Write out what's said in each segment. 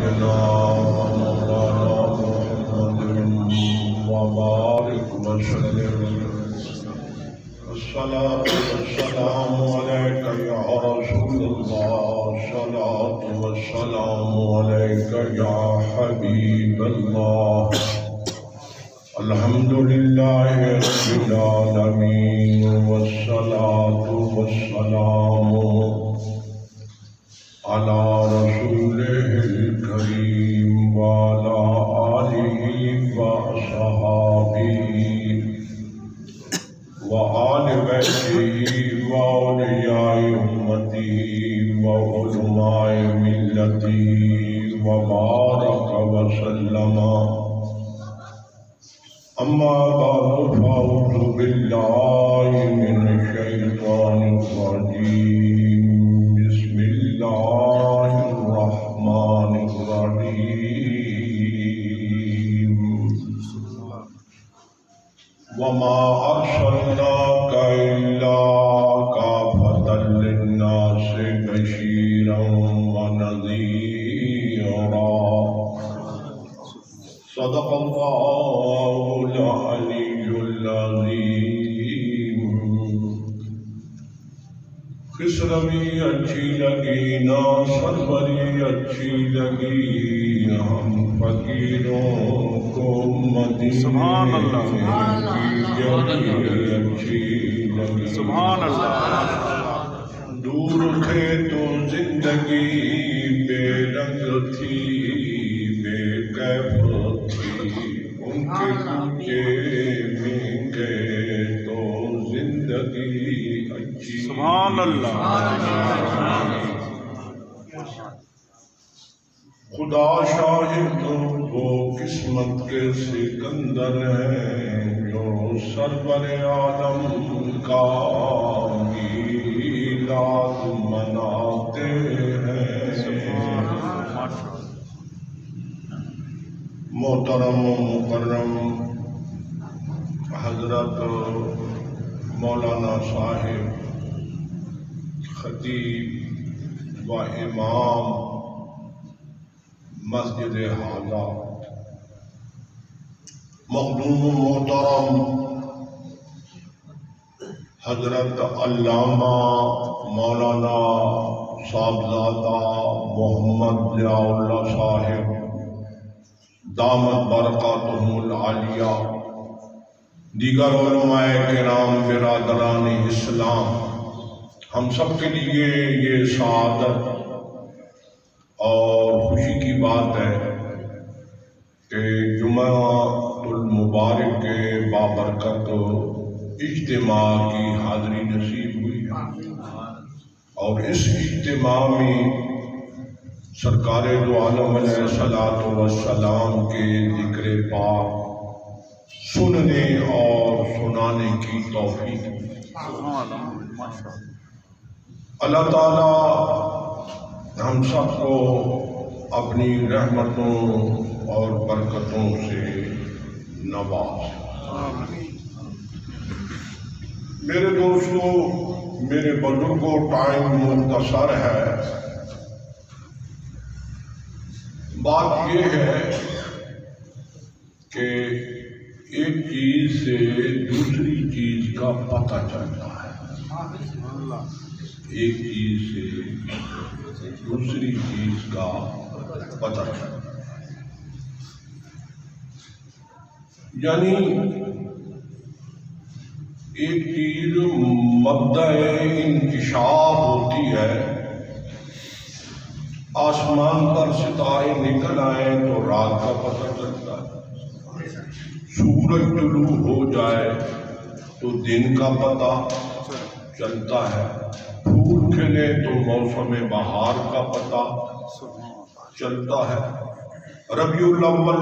سيدنا ومولانا محمد وبارك وسلم. الصلاة والسلام عليك يا رسول الله، الصلاة والسلام عليك يا حبيب الله. الحمد لله رب العالمين، والصلاة والسلام على رسوله الكريم وعلى آله وصحابه وآل بيته وأولياء أمته وعلماء ملته وبارك وسلم. أما بعد فأعوذ بالله من الشيطان الرجيم. بسم الله الرحمن الرحيم. وما أرسلناك إلا كافة للناس بشيرا ونذيرا. صدق الله العلي العظيم. خسروی اچھی لگی نا سروری اچھی لگی، ہم فقیروں کو مدینے کی جگہ اچھی لگی. سبحان اللہ. دور تھے تو زندگی بے رنگ تھی، بے کیف تھی، ان کے کوچے میں گئے تو زندگی اچھی. سبحان اللہ. خدا شاہد وہ قسمت کے سکندر ہیں جو سرور عالم کا میلاد مناتے ہیں. محترم و مکرم حضرت مولانا صاحب خطیب و امام مسجد حاضہ، مخدوم و محترم حضرت علامہ مولانا صاحبزادہ محمد ضیاء اللہ صاحب دامت برکاتہم العالیہ، دیگر علماء کرام، برادران اسلام، ہم سب کے لیے یہ سعادت اور خوشی کی بات ہے کہ جمعہ المبارک کے بابرکت اجتماع کی حاضری نصیب ہوئی، اور اس اجتماع میں سرکار دو عالم علیہ الصلوۃ والسلام کے ذکر پاک سننے اور سنانے کی توفیق. اللہ تعالیٰ ہم سب کو اپنی رحمتوں اور برکتوں سے نواز. میرے دوستوں، میرے بزرگوں، ٹائم مختصر ہے. بات یہ ہے کہ ایک چیز سے دوسری چیز کا پتہ چلتا ہے، ایک چیز سے دوسری چیز کا پتہ چلتا ہے. یعنی ایک چیز مبدأ انکشاف ہوتی ہے. آسمان پر ستارے نکل آئیں تو رات کا پتہ چلتا ہے، سورج طلوع ہو جائے تو دن کا پتہ چلتا ہے، پھول کھلے تو موسم بہار کا پتہ چلتا ہے، ربیع الاول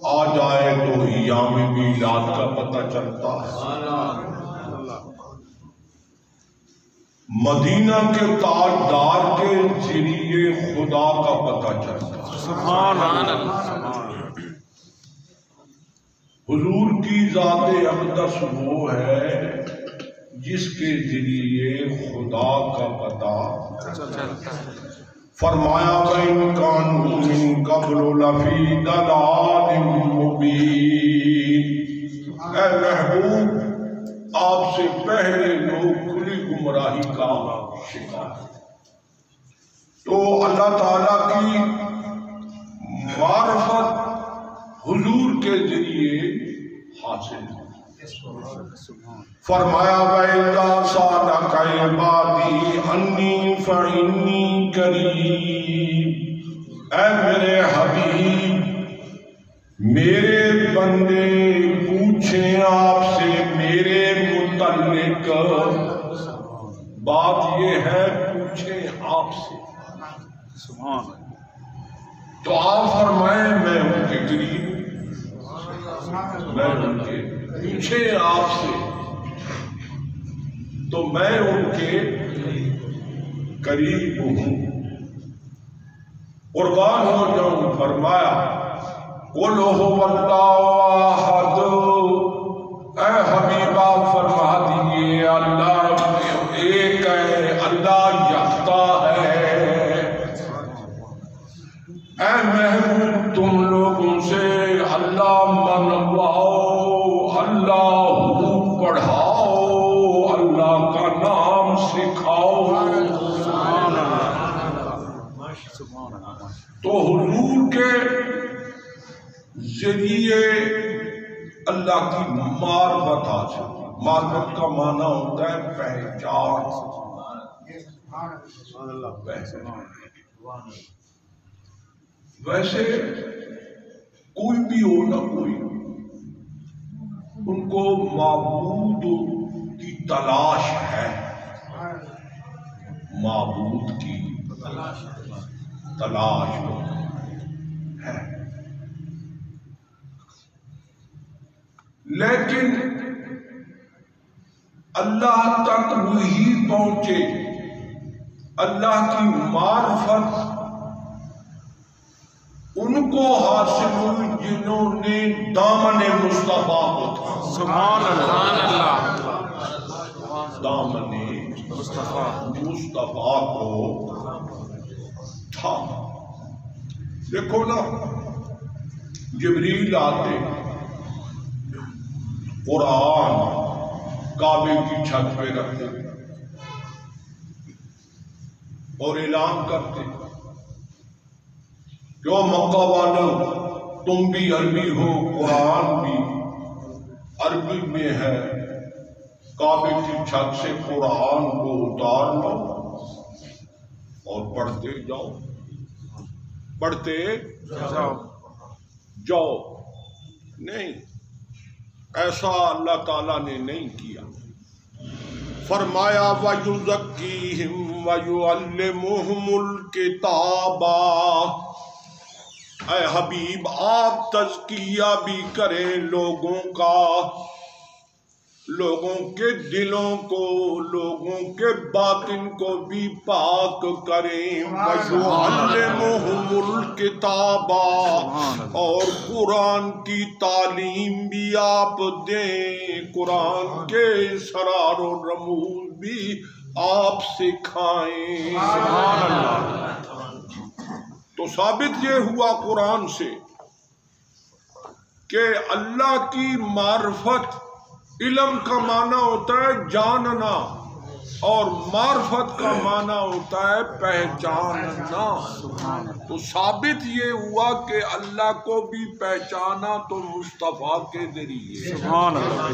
آ جائے تو ایام میلاد کا پتہ چلتا ہے، مدینہ کے تاجدار کے ذریعے خدا کا پتہ چلتا ہے. سبحان اللہ. حضور کی ذات اقدس وہ ہے جس کے ذریعے خدا کا پتہ چلتا ہے. فرمایا وَإِن كَانُوا مِن لفی ضلال مبین۔ اے محبوب، آپ سے پہلے لوگ کھلی گمراہی کا شکار۔ تو اللہ تعالیٰ کی معرفت حضور کے ذریعے حاصل ہے۔ فرمایا وَإِذَا سَأَلَكَ عِبَادِي عَنِّي فَإِنِّي قَرِيبٌ۔ اے میرے حبیب، میرے بندے پوچھیں آپ سے میرے متعلق، بات یہ ہے پوچھیں آپ سے، تو آپ فرمائیں میں ان کے قریب، میں ان کے پوچھیں آپ سے تو میں ان کے قریب ہوں، قربان ہو جاؤں۔ فرمایا قُلْ هُوَ اللَّهُ أَحَدٌ۔ اے حبیبہ فرما دیجئے اللہ ایک ہے، اللہ یکتا ہے۔ اے محبوب تم لوگوں سے اللہ منواؤ، اللہ پڑھاؤ، اللہ کا نام سکھاؤ۔ تو حضور کے ذریعے اللہ کی معرفت حاصل۔ معرفت کا معنی ہوتا ہے پہچان۔ ویسے کوئی بھی ہو نہ کوئی، ان کو معبود کی تلاش ہے، معبود کی تلاش ہے، لیکن اللہ تک وہی پہنچے، اللہ کی معرفت ان کو حاصل ہوئی جنہوں نے دامن مصطفیٰ کو تھا۔ سبحان اللہ، دامن مصطفیٰ کو تھا۔ دیکھو نا، جبریل آتے، قرآن کعبے کی چھت پہ رکھتے اور اعلان کرتے، کیوں مکہ والوں تم بھی عربی ہو، قرآن بھی عربی میں ہے، کعبے کی چھت سے قرآن کو اتار لو اور پڑھتے جاؤ، پڑھتے جاؤ۔ نہیں، ایسا اللہ تعالیٰ نے نہیں کیا۔ فرمایا وَيُزَكِّيهِمْ وَيُعَلِّمُهُمُ الْكِتَابَ۔ اے حبیب آپ تزکیہ بھی کریں لوگوں کا، لوگوں کے دلوں کو، لوگوں کے باطن کو بھی پاک کریں۔ وَيُعَلِّمُهُمُ الْكِتَابَ، اور قرآن کی تعلیم بھی آپ دیں، قرآن کے اسرار و رموز بھی آپ سکھائیں۔ سبحان اللہ۔ تو ثابت یہ ہوا قرآن سے کہ اللہ کی معرفت، علم کا معنی ہوتا ہے جاننا، اور معرفت کا معنی ہوتا ہے پہچاننا۔ تو ثابت یہ ہوا کہ اللہ کو بھی پہچانا تو مصطفیٰ کے ذریعے، سبحان اللہ،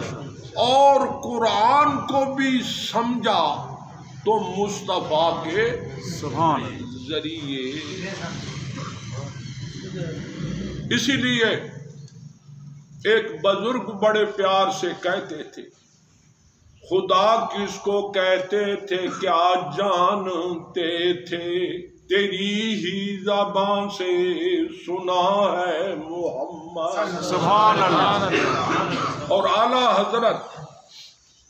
اور قرآن کو بھی سمجھا تو مصطفیٰ کے سبحان ذریعے۔ اسی لیے ایک بزرگ بڑے پیار سے کہتے تھے، خدا کس کو کہتے تھے کیا جانتے تھے، تیری ہی زبان سے سنا ہے محمد۔ سبحان اللہ۔ اور اعلیٰ حضرت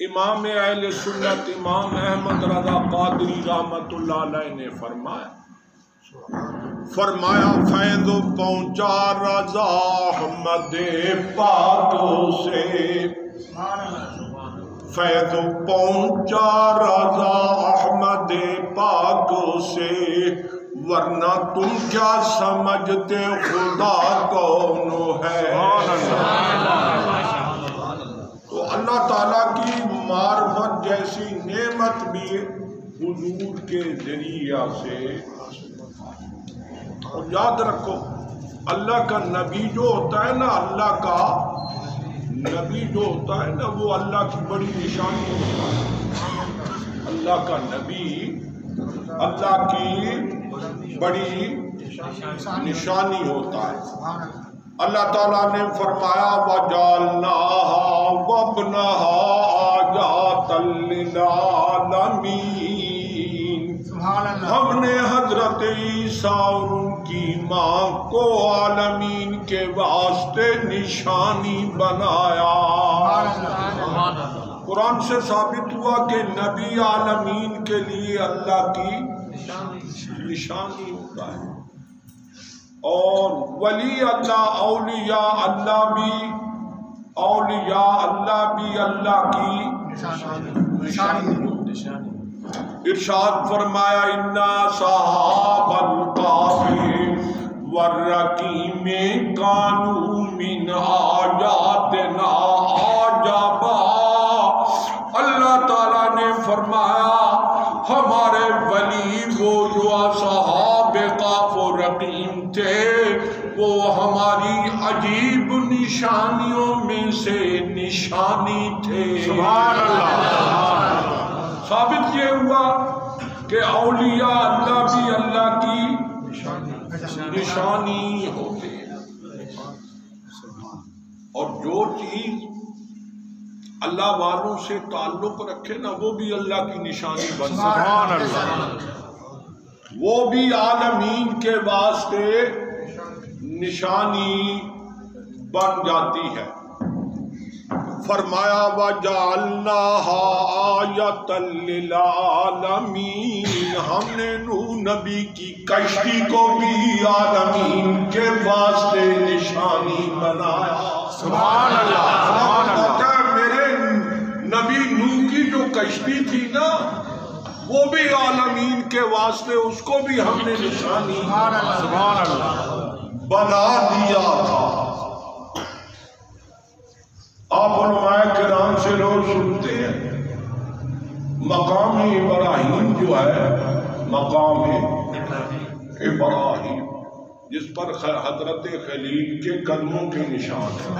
امام اہل سنت امام احمد رضا قادری رحمت اللہ علیہ نے فرمایا فیض پہنچا رضا احمد پاک سے، فیض پہنچا رضا احمد پاک سے، ورنہ تم کیا سمجھتے خدا کون ہے؟ تو اللہ تعالیٰ کی معرفت جیسی نعمت بھی حضور کے ذریعہ سے. اور یاد رکھو اللہ کا نبی جو ہوتا ہے نا، اللہ کا نبی جو ہوتا ہے نا، وہ اللہ کی بڑی نشانی ہوتا ہے. اللہ کا نبی اللہ کی بڑی نشانی ہوتا ہے. اللہ تعالیٰ نے فرمایا وَجَعَلْنَاهَا وَابْنَهَا آیَاتً لِلْعَالَمِينَ. ہم نے حضرت عیسیٰ اور ان کی ماں کو عالمین کے واسطے نشانی بنایا. قرآن سے ثابت ہوا کہ نبی عالمین کے لیے اللہ کی نشانی ہوتا ہے. اور ولی اللہ اولیاء اللہ بھی اللہ کی نشانی ہوتی ہے. ارشاد فرمایا اِنَّا صَحَابَ الْقَافِ وَالرَّقِيمِ كَانُوا مِنْ آيَاتِنَا عَجَبًا. اللہ تعالیٰ نے فرمایا ہمارے ولی وہ جو اصحاب قاف و رقیم تھے، وہ ہماری عجیب نشانیوں میں سے نشانی تھے. سبحان اللہ. ثابت یہ ہوا کہ اولیاء اللہ بھی اللہ کی نشانی ہوتے ہیں. اور جو چیز اللہ والوں سے تعلق رکھے نا، وہ بھی اللہ کی نشانی بن سکتی ہے. سبحان اللہ. وہ بھی عالمین کے واسطے نشانی بن جاتی ہے. فرمایا وَجَعَلْنَاهَا آیَةً لِلْعَالَمِينَ. ہم نے نوح نبی کی کشتی کو بھی عالمین کے واسطے نشانی بنایا. سبحان اللہ. سبحان اللہ. میرے نبی نوح کی جو کشتی تھی نا، وہ بھی عالمین کے واسطے اس کو بھی ہم نے نشانی سبحان اللہ بنا دیا تھا. آپ علماء کرام سے روز سنتے ہیں مقام ابراہیم جو ہے، مقام ابراہیم جس پر حضرت خلیل کے قدموں کے نشان ہیں،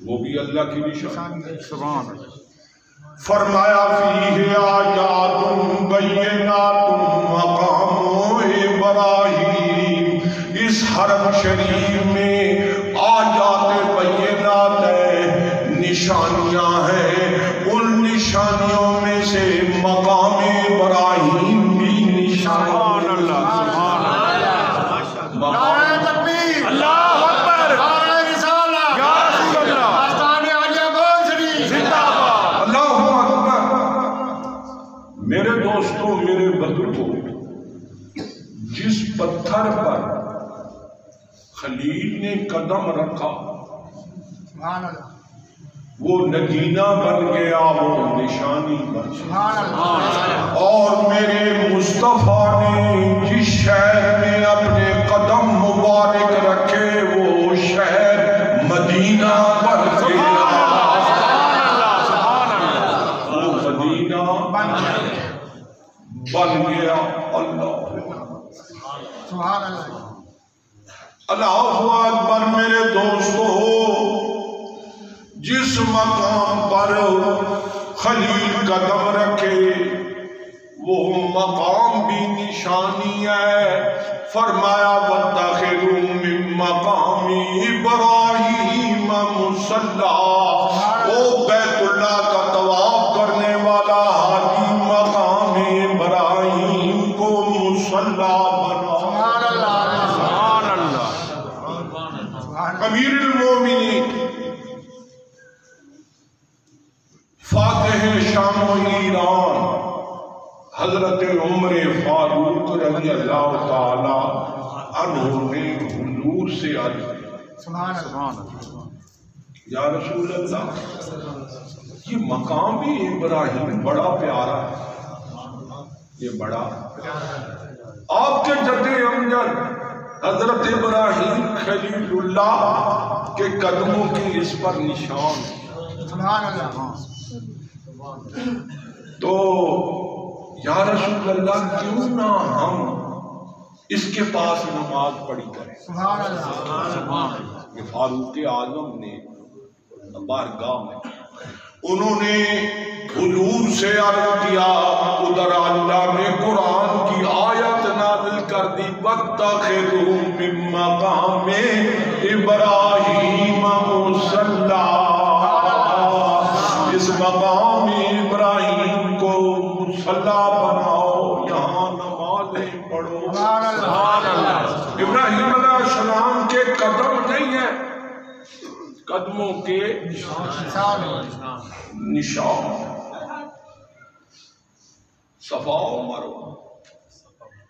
وہ بھی اللہ کی نشان. سبحان اللہ. فرمایا فیہ آیات بینات مقام ابراہیم. اس حرم شریف میں آیات بینات ہیں، نشانیاں ہیں. ان نشانیوں میں سے مقام ابراہیم بھی نشان. سبحان اللہ. سبحان اللہ. مقام اللہ اکبر. یا رسول اللہ. زندہ باد. اللہ اکبر. میرے دوستوں، میرے بزرگوں، جس پتھر پر خلیل نے قدم رکھا وہ نگینہ بن گیا، وہ نشانی بن گیا. اور میرے مصطفیٰ نے جس شہر میں اپنے قدم مبارک رکھے وہ شہر مدینہ بن گیا. وہ مدینہ بن گیا. اللہ اکبر. میرے دوستو، جس مقام پر خلیل قدم رکھے وہ مقام بھی نشانی ہے. فرمایا وَاتَّخِذُوا مِن مَّقَامِ إِبْرَاهِيمَ مُصَلًّى. وہ بیت اللہ کا طواف کرنے والا حاجی مقام ابراہیم کو مصلی بنا. امیر المومنین فاتح شام و ایران حضرت عمر فاروق رضی اللہ تعالی عنہ نے حضور سے عرض کی یا رسول اللہ یہ مقام بھی ابراہیم بڑا پیارا ہے، یہ بڑا آپ کے جد امجد حضرت ابراہیم خلیل اللہ کے قدموں کی اس پر نشان، سبحان اللہ۔ تو یا رسول اللہ کیوں نہ ہم اس کے پاس نماز پڑھی کریں؟ سبحان اللہ۔ یہ فاروق اعظم نے بارگاہ میں انہوں نے حضور سے عرض کیا، ادھر اللہ نے قرآن کی آیت نازل کر دی، وَاتَّخِذُوا مِن مَّقَامِ إِبْرَاهِيمَ مُصَلًّى، اس مقام ابراہیم کو مصلی بناؤ، یہاں نمازیں پڑھو۔ ابراہیم علیہ السلام کے قدم نہیں ہیں، قدموں کے نشان، صفا و مروہ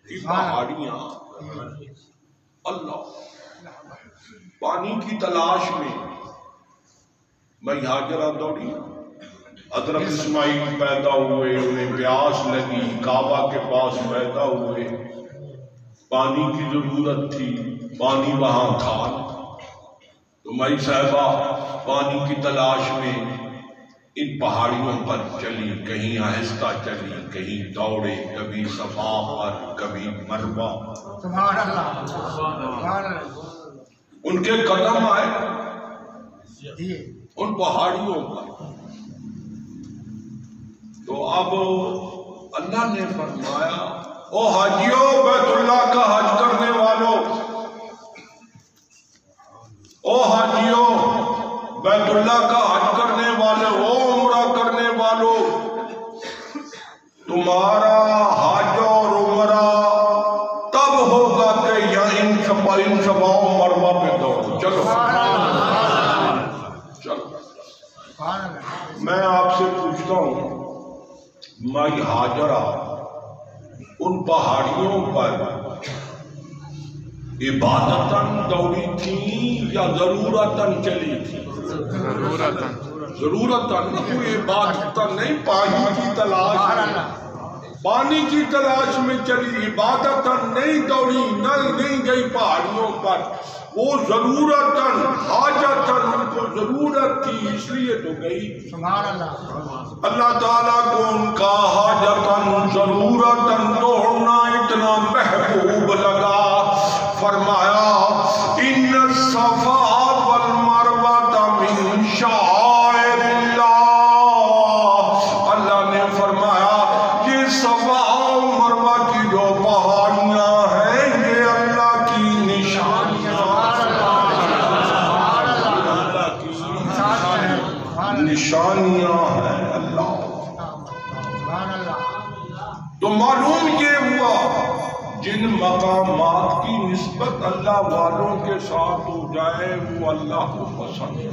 کی پہاڑیاں، اللہ پانی کی تلاش میں ہاجرہ دوڑی، حضرت اسماعیل پیدا ہوئے، انہیں پیاس لگی، کعبہ کے پاس پیدا ہوئے، پانی کی ضرورت تھی، پانی وہاں تھا، تو مائی صاحبہ پانی کی تلاش میں ان پہاڑیوں پر چلی، کہیں آہستہ چلی، کہیں دوڑے، کبھی صفا پر، کبھی مروہ، سبحان اللہ، سبحان اللہ۔ ان کے قدم آئے ان پہاڑیوں پر، تو اب اللہ نے فرمایا، او حاجیوں، بیت اللہ کا حج کرنے والوں، او حاجیوں، بیت اللہ کا حج کرنے والوں، او عمرہ کرنے والوں، تمہارا حج اور عمرہ تب ہوگا کہ یہاں ان صفا و مروہ پہ دوڑو، چلو میں آپ سے پوچھتا ہوں، مائی ہاجرہ ان پہاڑیوں پر عبادتاً دوڑی تھیں یا ضرورتاً چلی تھی؟ ضرورتاً، کوئی عبادتاً نہیں، پانی کی تلاش، پانی کی تلاش میں چلی، عبادتاً نہیں دوڑی، نہیں گئی پہاڑیوں پر، وہ ضرورتاً، حاجتاً، ان کو ضرورت تھی اس لیے تو گئی۔ سبحان اللہ۔ اللہ تعالیٰ کو ان کا حاجتاً، ضرورتاً دوڑنا اتنا محبوب لگا، فرمایا ان الصفا والمروہ من شعائر اللہ، اللہ نے فرمایا یہ صفا و مروہ کی جو پہاڑیاں ہیں یہ اللہ کی نشانیاں، اللہ کی نشانیاں ہیں اللہ۔ تو معلوم یہ ہوا جن مقامات کی نسبت اللہ والوں کے ساتھ ہو جائے وہ اللہ کو پسند ہے،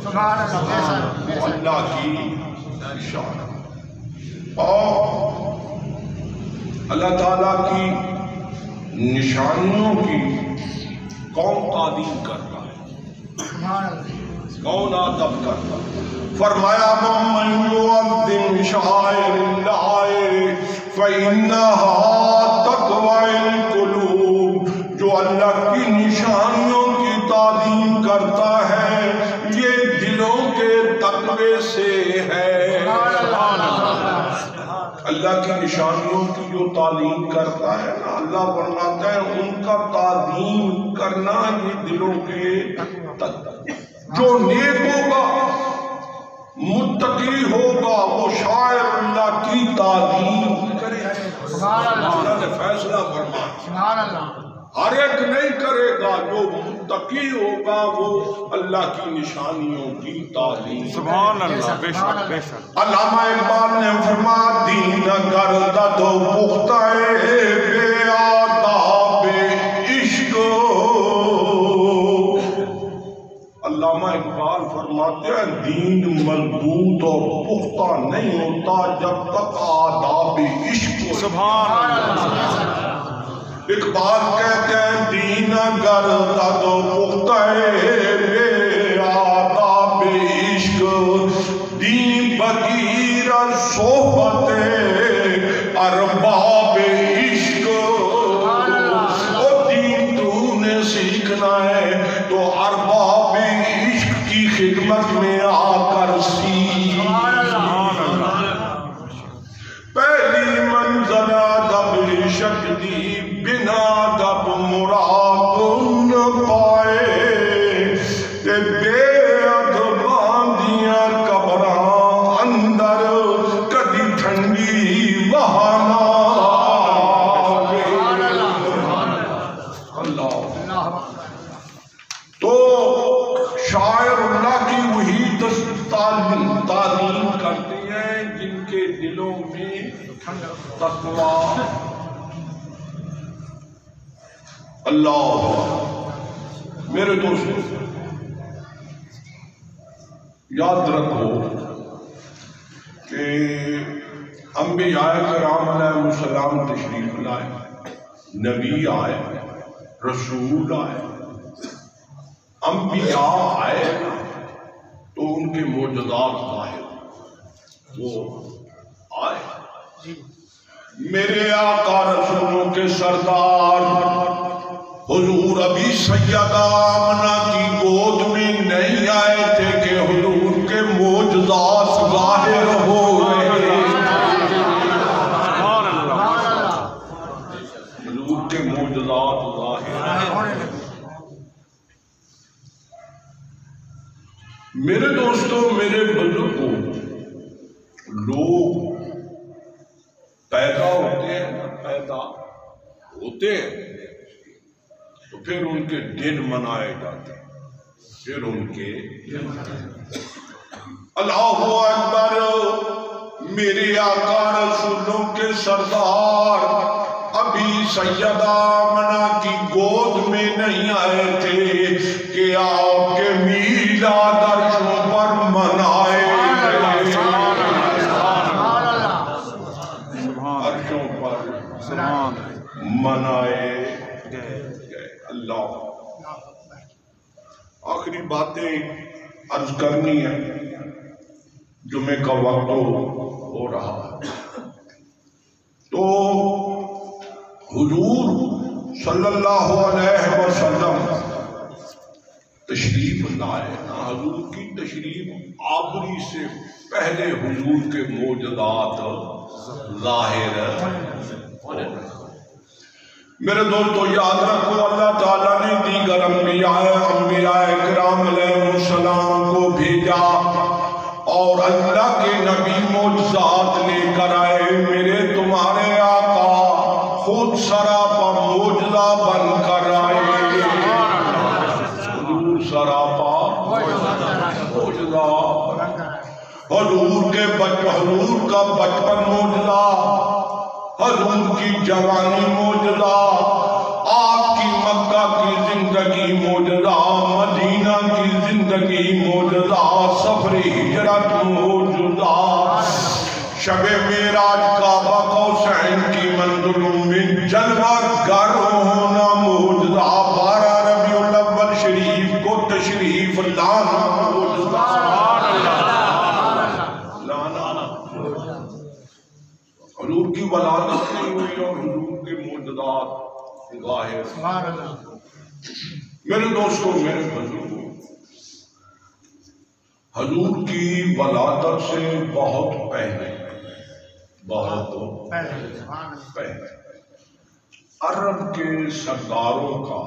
وہ اللہ کی نشان، اور اللہ تعالیٰ کی نشانیوں کی کون تعظیم کرتا ہے، کون ادب کرتا ہے؟ فرمایا وَمَن يُعَظِّمْ شَعَائِرَ اللَّهِ فَإِنَّهَا تَقْوَى الْقُلُوبِ، جو اللہ کی نشانیوں کی تعظیم کرتا ہے یہ دلوں کے تقوی سے ہے۔ اللہ کی نشانیوں کی جو تعلیم کرتا ہے نا، اللہ فرماتا ہے ان کا تعظیم کرنا یہ دلوں کے تقوی، جو نیک ہوگا، متقی ہوگا، وہ شاعر اللہ کی تعظیم کرے۔ اللہ نے فیصلہ فرمایا، ہر ایک نہیں کرے گا، جو متقی ہوگا وہ اللہ کی نشانیوں کی تعظیم۔ سبحان اللہ، بے شک بے شک۔ علامہ اقبال نے فرمایا دین گردد و پختہ بے آداب عشق، علامہ اقبال فرماتے ہیں دین مضبوط اور پختہ نہیں ہوتا جب تک آداب عشق۔ سبحان اللہ۔ اقبال کہتے ہیں دین گردد و پختہ بے آداب سنائے تو ارباب عشق کی خدمت میں آ کر سی پہلی منظر دب عشق دی بنا دب مراد نہ پائے تے بے ادباں دیاں قبراں اندر کدی ٹھنڈی بہانا تو شاعر اللہ کی وہی تعلیم کرتے ہیں جن کے دلوں میں تقویٰ اللہ. میرے دوستو یاد رکھو کہ انبیاء کرام علیہ السلام تشریف لائے، نبی آئے، رسول آئے، انبیاء آئے تو ان کے معجزات ظاہر وہ آئے. میرے آقا رسولوں کے سردار حضور ابھی سیدہ آمنہ کی گود میں نہیں آئے تھے کہ حضور کے معجزات ظاہر ہو رہے. حضور کے معجزات ظاہر. میرے دوستوں، میرے بزرگوں، لوگ پیدا ہوتے ہیں تو پھر ان کے دن منائے جاتے ہیں. پھر ان کے اللہ اکبر. میرے آقا رسولوں کے سردار ابھی سیدہ آمنہ کی گود میں نہیں آئے تھے کہ آپ کے میلاد عرشوں پر منائے عرشوں پر منائے گئے. اللہ. آخری باتیں عرض کرنی ہے، جمعے کا وقت ہو رہا ہے. تو حضور صلی اللہ علیہ وسلم تشریف لائے. حضور کی تشریف آوری سے پہلے حضور کے معجزات ظاہر. میرے دوستو یاد رکھو، اللہ تعالیٰ نے دیگر انبیاء کرام علیہ السلام کو بھیجا اور اللہ کے نبی معجزات لے کر آئے. میرے تمہارے آقا خود سراپا معجزہ بن کر آئے. حضور سراپا معجزہ. حضور کا بچپن معجزہ، حضور کی جوانی معجزہ، آپ کی مکہ کی زندگی معجزہ، مدینہ کی زندگی معجزہ، سفر ہجرت معجزہ، شب معراج کعبہ قوسین کی منزلوں میں جلوہ گر ہونا معجزہ، 12 ربیع الاول شریف کو تشریف لانا معجزہ. حضور کی ولادت نہیں ہوئی اور حضور کے معجزات ظاہر. میرے دوستوں، میرے بزرگوں، حضور کی ولادت سے بہت پہلے عرب کے سرداروں کا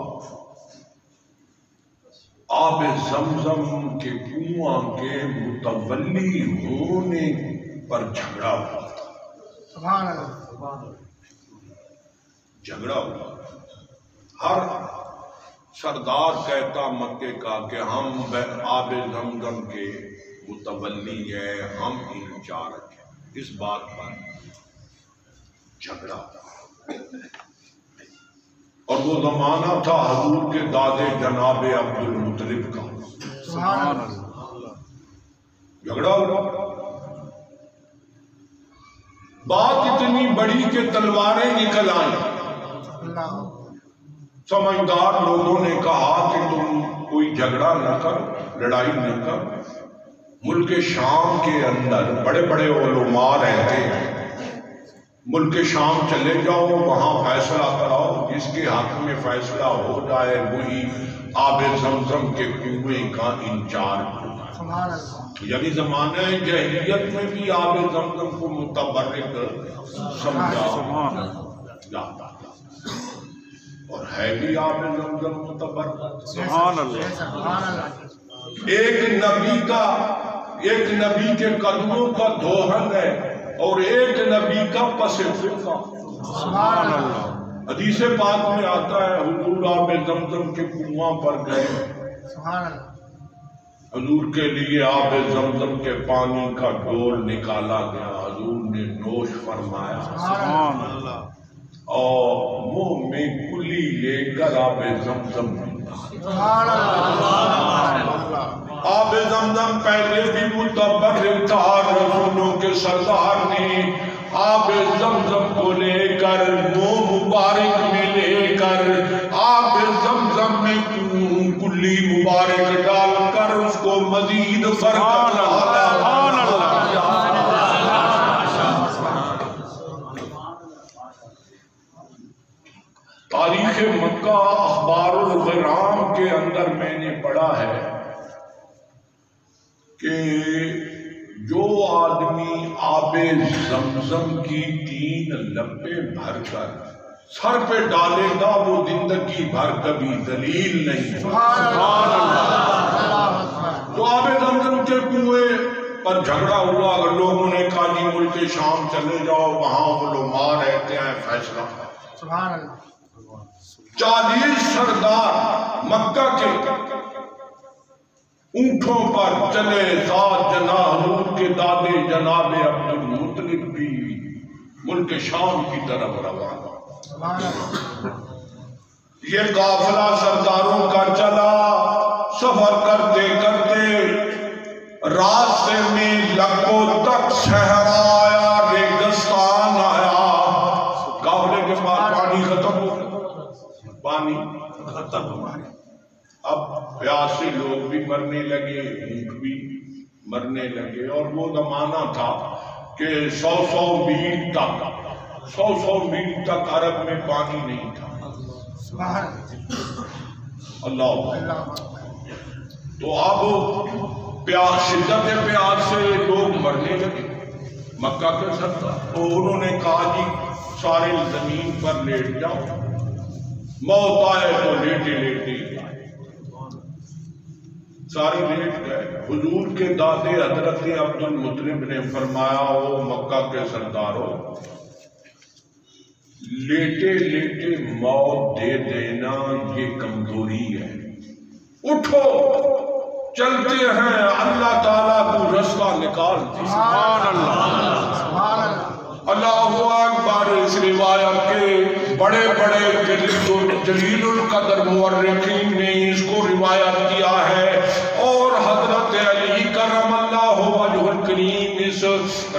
آب زمزم کے کنواں کے متولی ہونے پر جھگڑا ہوا تھا. جھگڑا ہوا. ہر سردار کہتا مکے کا کہ ہم آب زمزم کے متولی ہیں، ہم انچارج ہیں. اس بات پر جھگڑا ہوا. اور وہ زمانہ تھا حضور کے دادے جناب عبد المطلب کا. جھگڑا ہوا. بات اتنی بڑی کہ تلواریں نکل آئیں. سمجھدار لوگوں نے کہا کہ تم کوئی جھگڑا نہ کر، لڑائی نہ کر. ملک شام کے اندر بڑے بڑے علماء رہتے ہیں، ملک شام چلے جاؤ، وہاں فیصلہ کراؤ. جس کے حق میں فیصلہ ہو جائے وہی آب زمزم کے کنویں کا انچارج ہو جائے. سبحان اللہ. یعنی زمانہ جاہلیت میں بھی آب زمزم کو متبرک سمجھا جاتا تھا اور ہے بھی آب زمزم متبرک. سبحان اللہ. سبحان اللہ. ایک نبی کے قدموں کا دھوہن ہے اور ایک نبی کا پس فرقہ. سبحان اللہ. حدیث پاک میں آتا ہے حضور آب زمزم کے کنواں پر گئے. سبحان اللہ. حضور کے لیے آب زمزم کے پانی کا ڈول نکالا گیا. حضور نے نوش فرمایا سبحان اللہ. اور منہ میں کلی لے کر آب زمزم پیتا. سبحان اللہ. آب زمزم پہلے بھی متبرک تھا. رسولوں کے سردار نے آب زمزم کو لے کر منہ مبارک میں لے کر آب زمزم میں کلی مبارک ڈال کر اس کو مزید فرق تاریخ مکہ اخبار الغرام کے اندر میں نے پڑھا ہے کہ جو آدمی آب زمزم کی 3 لبیں بھر کر سر پہ ڈالے گا وہ زندگی بھر کبھی ذلیل نہیں. سبحان اللہ. تو آب زمزم کے کنویں پر جھگڑا ہوا. اگر لوگوں نے کہا جی ملک شام چلے جاؤ وہاں علماء رہتے ہیں فیصلہ. سبحان اللہ. 40 سردار مکہ کے اونٹوں پر چلے. ساتھ جناح حضور کے دادے جناب عبد المطلب بھی ملک شام کی طرف روانہ. سبحان اللہ. یہ قافلہ سرداروں کا چلا. سفر کرتے کرتے راستے میں لکوں تک صحرا آیا, ریگستان آیا. قافلے کے پاس پانی ختم ہو گیا. پانی ختم ہو گیا. اب پیاسے لوگ بھی مرنے لگے, اونٹ بھی مرنے لگے. اور وہ زمانہ تھا کہ 100 میل تک عرب میں پانی نہیں تھا. اللہ. تو اب شدت پیاس سے لوگ مرنے لگے مکہ کے سردار. تو انہوں نے کہا جی سارے زمین پر لیٹ جاؤ, موت آئے تو لیٹے لیٹے سارے لیٹ گئے. حضور کے دادے حضرت عبد المطلب نے فرمایا او مکہ کے سرداروں, لیٹے لیٹے موت دے دینا یہ کمزوری ہے. اٹھو چلتے ہیں, اللہ تعالیٰ کو رستہ نکال دی. سبحان اللہ. سبحان اللہ. اللہ اکبر. اس روایت کے بڑے بڑے جلیل القدر مورخین نے اس کو روایت کیا ہے اور حضرت علی کرم اللہ وجہ الکریم اس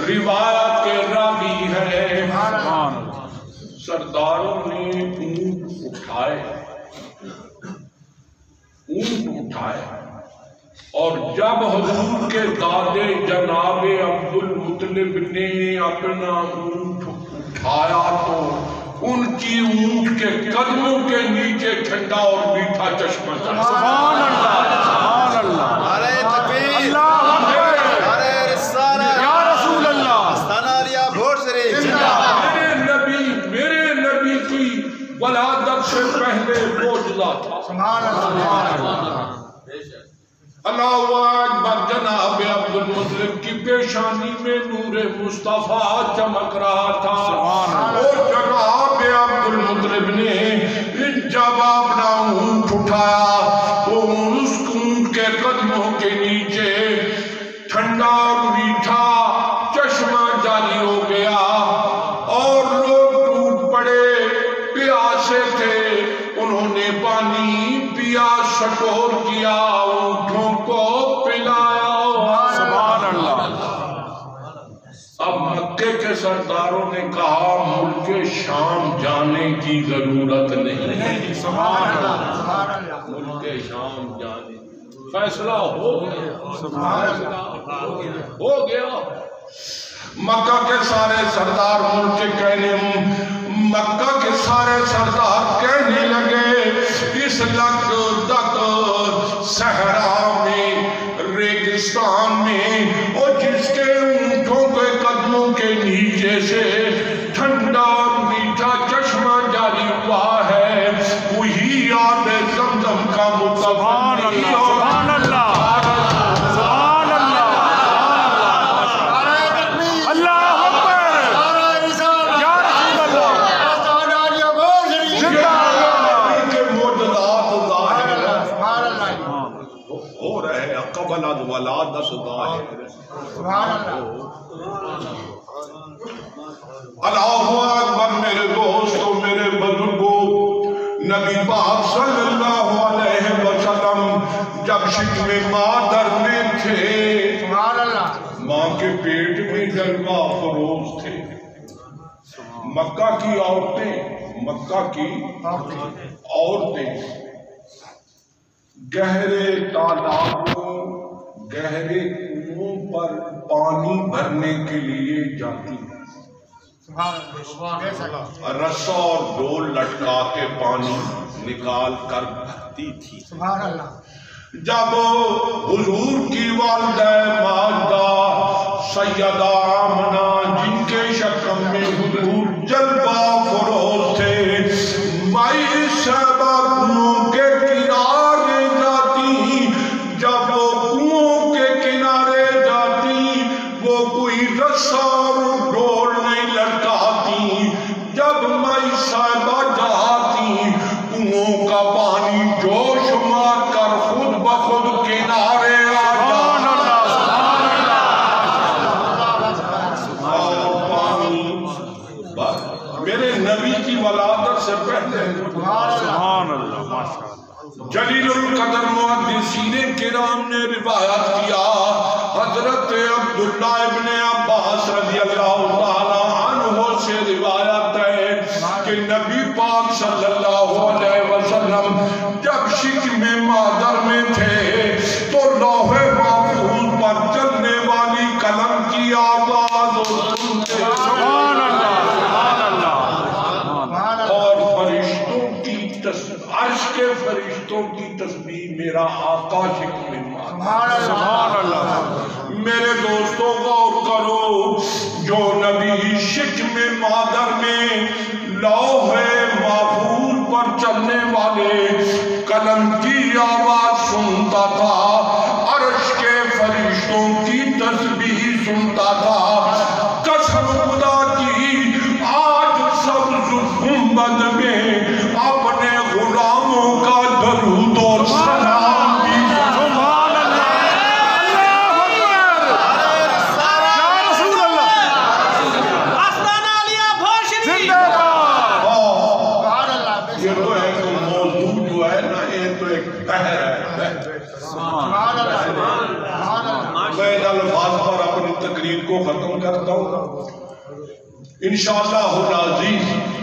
روایت کے راوی ہے. سرداروں نے اونٹ اٹھائے اور جب حضور کے دادے جناب عبد المطلب نے اپنا اونٹ اٹھایا تو ان کی اونٹ کے قدموں کے نیچے ٹھنڈا اور میٹھا چشمہ چلا. سبحان اللہ. سبحان اللہ. نعرہ تکبیر. اللہ اکبر. نعرہ رسالت. یا رسول اللہ. استانا علیہ بھوٹ شریف. میرے نبی کی ولادت سے پہلے معجزہ تھا. سبحان اللہ. اللہ اکبر. جناب عبد المطلب کی پیشانی میں نور مصطفیٰ چمک رہا تھا اور جناب عبد المطلب نے جب اپنا اونٹ اٹھایا تو اس اونٹ کے قدموں کے نیچے ٹھنڈا اور میٹھا چشمہ جاری ہو گیا اور لوگ ٹوٹ پڑے, پیاسے تھے. انہوں نے پانی پیا, سٹور کیا, اونٹوں کو پلایا. سبحان اللہ. اب مکے کے سرداروں نے کہا ملک شام جانے کی ضرورت نہیں. سبحان اللہ. سبحان اللہ. ملک شام جانے فیصلہ ہو گیا. سبحان ہو گیا. مکہ کے سارے سردار ملک کے کہنے مکہ کے سارے سردار کہنے لگے اس لک دک صحرا میں ریگستان میں اور جس کے اونٹوں کے قدموں کے نیچے سے ٹھنڈا اور میٹھا چشمہ جاری ہوا ہے وہی آب زمزم کا سبحان اللہ سبحان اللہ سبحان اللہ اللہ اکبر یا رسول اللہ زندہ اللہ کے معجزات ظاہر سبحان اللہ ہو رہے ہیں قبل ولادت ظاہر سبحان اللہ اللہ اکبر میرے دوستوں میرے بزرگوں نبی پاک صلی اللہ علیہ وسلم جب شکم مادر میں تھے سبحان اللہ ماں کے پیٹ میں جلوہ فروز تھے مکہ کی عورتیں گہرے تالابوں گہرے کنووں پر پانی بھرنے کے لیے جاتی رسا اور ڈول لٹکا کے پانی نکال کر بھرتی تھی سبحان اللہ جب حضور کی والدہ ماجدہ سیدہ آمنہ جن کے شکم میں حضور جلوہ فروز تھے مائی صاحبہ کنوں کے کنارے جاتی جب وہ کنوں کے کنارے جاتی وہ کوئی رسا اور ڈول نہیں لٹکاتی جب مائی صاحبہ جاتی کنوں کا پانی جوش مار کر خود بخود کنارے آ سبحان اللہ سبحان اور پانی میرے نبی کی ولادت سے پہلے سبحان اللہ ماشاء اللہ جلیل القدر محدثین کرام نے روایت کیا حضرت عبداللہ ابن عباس رضی اللہ تعالی عنہ سے روایت ہے کہ نبی پاک صلی اللہ علیہ وسلم جب شکم مادر میں تھے تو لوح محفوظ پر چلنے والی قلم کی آواز سنتے سبحان اللہ سبحان اللہ اور فرشتوں کی عرش کے فرشتوں کی تسبیح میرا آقا شکم مادر سبحان اللہ میرے دوستوں غور کرو جو نبی شکم مادر میں لوح محفوظ پر چلنے والے قلم کی آواز سنتا تھا عرش کے فرشتوں کی تسبیح سنتا تھا قسم خدا کی آج سبز گنبد میں اپنے غلاموں کا درود و سلام بھی سبحان اللہ اللہ اکبر یا رسول اللہ زندہ سبحان اللہ یہ تو ایک موضوع جو ہے نا یہ تو ایک بحر ہے سبحان اللہ سبحان اللہ میں ان الفاظ پر اپنی تقریر کو ختم کرتا ہوں انشاءاللہ العزیز